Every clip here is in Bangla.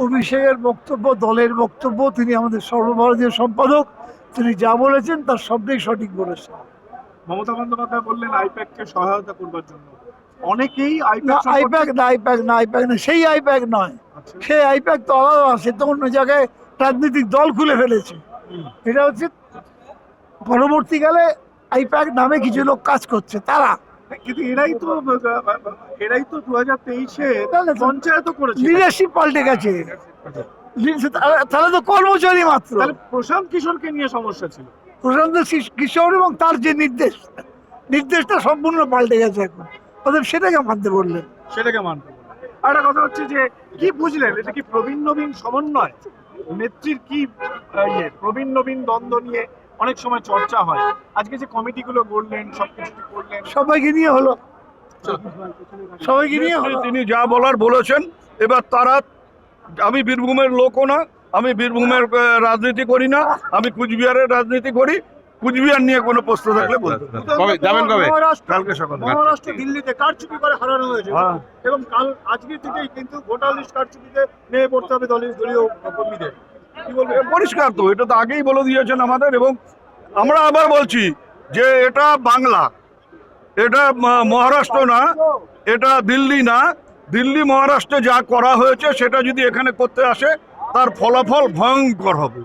অভিষেকের বক্তব্য, দলের বক্তব্য, তিনি আমাদের সর্বভারতীয় সম্পাদক, তিনি যা বলেছেন তার শব্দেই সঠিক বলেছেন। মমতা বন্দ্যোপাধ্যায় বললেন আইপ্যাককে সহায়তা করবার জন্য। অনেকেই না, আইপ্যাক আইপ্যাক না, সেই আইপ্যাক নয়। সেই আইপ্যাক তো আলাদা, সে তো অন্য জায়গায় রাজনৈতিক দল খুলে ফেলেছে। এটা হচ্ছে পরবর্তীকালে আইপ্যাক নামে কিছু লোক কাজ করছে, তারা। কিন্তু এরাই তো 2023-এ পঞ্চায়েত করেছে, লিডারশিপ পাল্টে গেছে, তাহলে তো কর্মচারী মাত্র। তাহলে প্রশান্ত কিশোরকে নিয়ে সমস্যা ছিল। প্রশান্ত কিশোর এবং তার যে নির্দেশটা সম্পূর্ণ পাল্টে গেছে এখন, অতএব সেটাকে মানতে বললেন। সেটাকে মানতে বললেন। আর একটা কথা হচ্ছে যে কি বুঝলেন, এটা কি প্রবীণ নবীন সমন্বয়? নেত্রীর কি প্রবীণ নবীন দ্বন্দ্ব নিয়ে অনেক সময় চর্চা হয়, আজকে যে কমিটিগুলো গড়লেন, সবকিছু করলেন, সবাইকে নিয়ে হলো, সবাইকে নিয়ে হলো। তিনি যা বলার বলেছেন। এবার তারা, আমি বীরভূমের লোকও না, আমি বীরভূমের রাজনীতি করি না, আমি কুচবিহারের রাজনীতি করি। কুচবিহার নিয়ে কোনো প্রশ্ন থাকলে বলতে কবে যাবেন? কবে? কালকে সকালে। মহারাষ্ট্র দিল্লিতে কারচুপি করে হারানো হয়েছে, এবং আজকে থেকেই কিন্তু ভোটার লিস্ট কারচুপিতে নেমে পড়তে হবে দলীয় কর্মীদের। কি বলবো? পরিষ্কার তো, এটা তো আগেই বলে দিয়েছেন আমাদের। এবং আমরা আবার বলছি যে এটা বাংলা, এটা মহারাষ্ট্র না, এটা দিল্লি না। দিল্লি মহারাষ্ট্রে যা করা হয়েছে সেটা যদি এখানে করতে আসে, তার ফলাফল ভয়ঙ্কর হবে,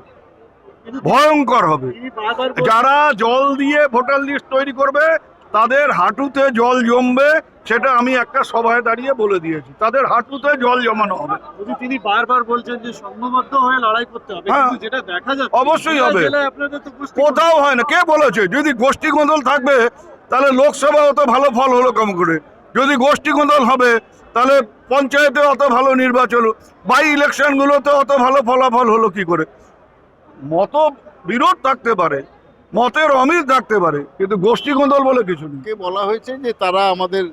ভয়ঙ্কর হবে। যারা জল দিয়ে ভোটার লিস্ট তৈরি করবে তাদের হাঁটুতে জল জমবে, সেটা আমি একটা সভায় দাঁড়িয়ে বলে দিয়েছি। তাদের হাঁটুতে জল জমানো হবে। তিনি বারবার বলছেন যে সংঘবদ্ধ হয়ে লড়াই করতে হবে, হ্যাঁ, কিন্তু যেটা দেখা যাচ্ছে অবশ্যই হবে। আপনাদের তো কোথাও হয় না। কে বলেছে? যদি গোষ্ঠী গোঁদল থাকবে তাহলে লোকসভা অত ভালো ফল হলো কম করে। যদি গোষ্ঠী গোঁদল হবে তাহলে পঞ্চায়েতে অত ভালো নির্বাচন হলো, বাই ইলেকশনগুলোতে অত ভালো ফলাফল হলো কি করে? মত বিরোধ থাকতে পারে, মতের অমিল থাকতে পারে, কিন্তু গোষ্ঠী গোঁদল বলে কিছু নেই। বলা হয়েছে যে তারা আমাদের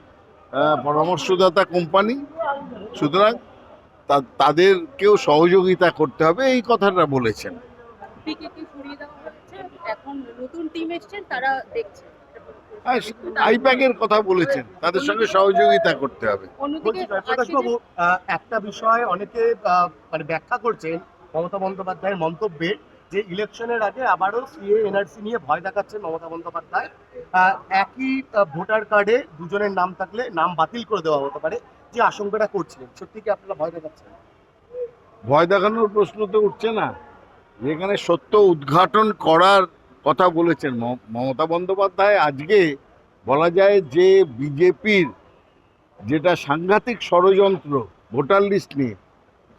পরামর্শদাতা কোম্পানি, সুতরাং তাদেরকেও সহযোগিতা করতে হবে, এই কথাটা বলেছেন। এখন নতুন টিম এসেছেন, তারা দেখছে আইপ্যাকের কথা বলেছেন, তাদের সঙ্গে সহযোগিতা করতে হবে। প্রকাশবাবু, একটা বিষয় অনেকে মানে ব্যাখ্যা করছেন মমতা বন্দ্যোপাধ্যায়ের মন্তব্যে, যে ইলেকশনের আগে আবারও সিএ এনআরসি নিয়ে ভয় দেখাচ্ছেন মমতা বন্দ্যোপাধ্যায়। একই ভোটার কার্ডে দুজনের নাম থাকলে নাম বাতিল করে দেওয়া হতে পারে, যে আশঙ্কাটা করছিলেন, সত্যি কি আপনারা ভয় দেখাচ্ছেন? ভয় দেখানোর প্রশ্ন তো উঠছে না। যেখানে সত্য উদ্ঘাটন করার কথা বলেছেন মমতা বন্দ্যোপাধ্যায়, আজকে বলা যায় যে বিজেপির যেটা সাংঘাতিক ষড়যন্ত্র ভোটার লিস্ট নিয়ে,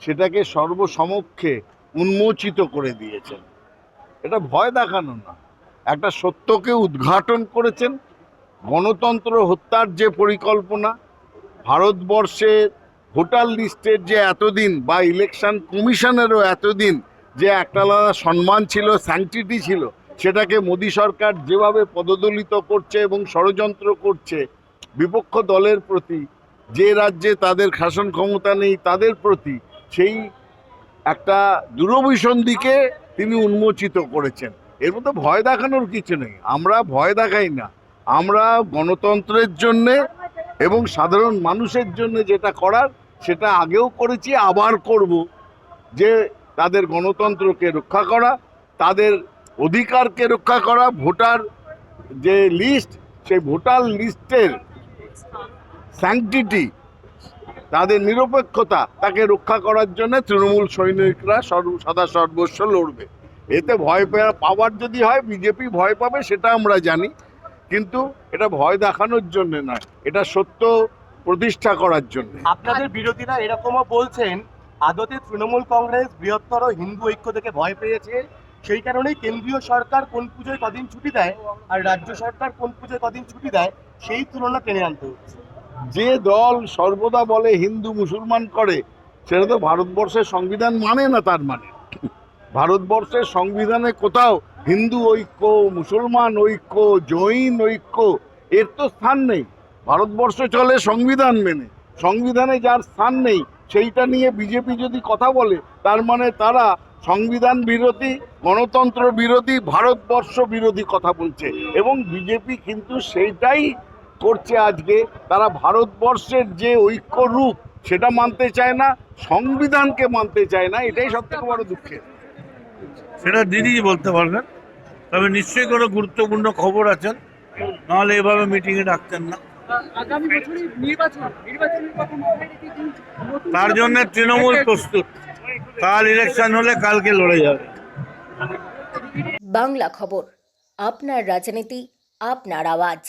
সেটাকে সর্বসমক্ষে উন্মোচিত করে দিয়েছেন। এটা ভয় দেখানো না, একটা সত্যকে উদ্ঘাটন করেছেন। গণতন্ত্র হত্যার যে পরিকল্পনা, ভারতবর্ষের ভোটার লিস্টের যে এতদিন, বা ইলেকশন কমিশনেরও এতদিন যে একটা আলাদা সম্মান ছিল, স্যাংটিটি ছিল, সেটাকে মোদী সরকার যেভাবে পদদলিত করছে এবং ষড়যন্ত্র করছে বিপক্ষ দলের প্রতি, যে রাজ্যে তাদের শাসন ক্ষমতা নেই তাদের প্রতি, সেই একটা দূরভিসন দিকে তিনি উন্মোচিত করেছেন। এর মধ্যে ভয় দেখানোর কিছু নেই। আমরা ভয় দেখাই না, আমরা গণতন্ত্রের জন্যে এবং সাধারণ মানুষের জন্য যেটা করার সেটা আগেও করেছি, আবার করব। যে তাদের গণতন্ত্রকে রক্ষা করা, তাদের অধিকারকে রক্ষা করা, ভোটার যে লিস্ট, সেই ভোটার লিস্টের স্যাংটিটি, তাদের নিরপেক্ষতা, তাকে রক্ষা করার জন্য তৃণমূল সৈনিকরা সদা সর্বস্ব লড়বে। এতে ভয় পাওয়ার যদি হয়, বিজেপি ভয় পাবে সেটা আমরা জানি, কিন্তু এটা ভয় দেখানোর জন্য নয়, এটা সত্য প্রতিষ্ঠা করার জন্য। আপনাদের বিরোধীরা এরকমও বলছেন আদতে তৃণমূল কংগ্রেস বৃহত্তর হিন্দু ঐক্য থেকে ভয় পেয়েছে, সেই কারণেই কেন্দ্রীয় সরকার কোন পুজোয় কদিন ছুটি দেয় আর রাজ্য সরকার কোন পুজোয় কদিন ছুটি দেয়, সেই তুলনা টেনে আনতে হচ্ছে। যে দল সর্বদা বলে হিন্দু মুসলমান করে, সেটা তো ভারতবর্ষের সংবিধান মানে না। তার মানে ভারতবর্ষের সংবিধানে কোথাও হিন্দু ঐক্য, মুসলমান ঐক্য, জৈন ঐক্য এর তো স্থান নেই। ভারতবর্ষ চলে সংবিধান মেনে, সংবিধানে যার স্থান নেই সেইটা নিয়ে বিজেপি যদি কথা বলে, তার মানে তারা সংবিধান বিরোধী, গণতন্ত্র বিরোধী, ভারতবর্ষ বিরোধী কথা বলছে। এবং বিজেপি কিন্তু সেইটাই করছে আজকে। তারা ভারতবর্ষের যে ঐক্য রূপ সেটা মানতে চায় না, সংবিধানকে মানতে চায় না, এটাই সব থেকে বড় দুঃখের। সেটা দিদিই বলতে পারবেন, তবে নিশ্চয়ই কোনো গুরুত্বপূর্ণ খবর আছেন, নাহলে এভাবে মিটিংয়ে ডাকতেন না। আগামী বছরে নির্বাচনের কথা মাথায় রেখে কি নতুন তার জন্য তৃণমূল প্রস্তুত, কাল ইলেকশন হলে কালকে লড়ে যাবে। বাংলা খবর, আপনার রাজনীতি, আপনার আওয়াজ।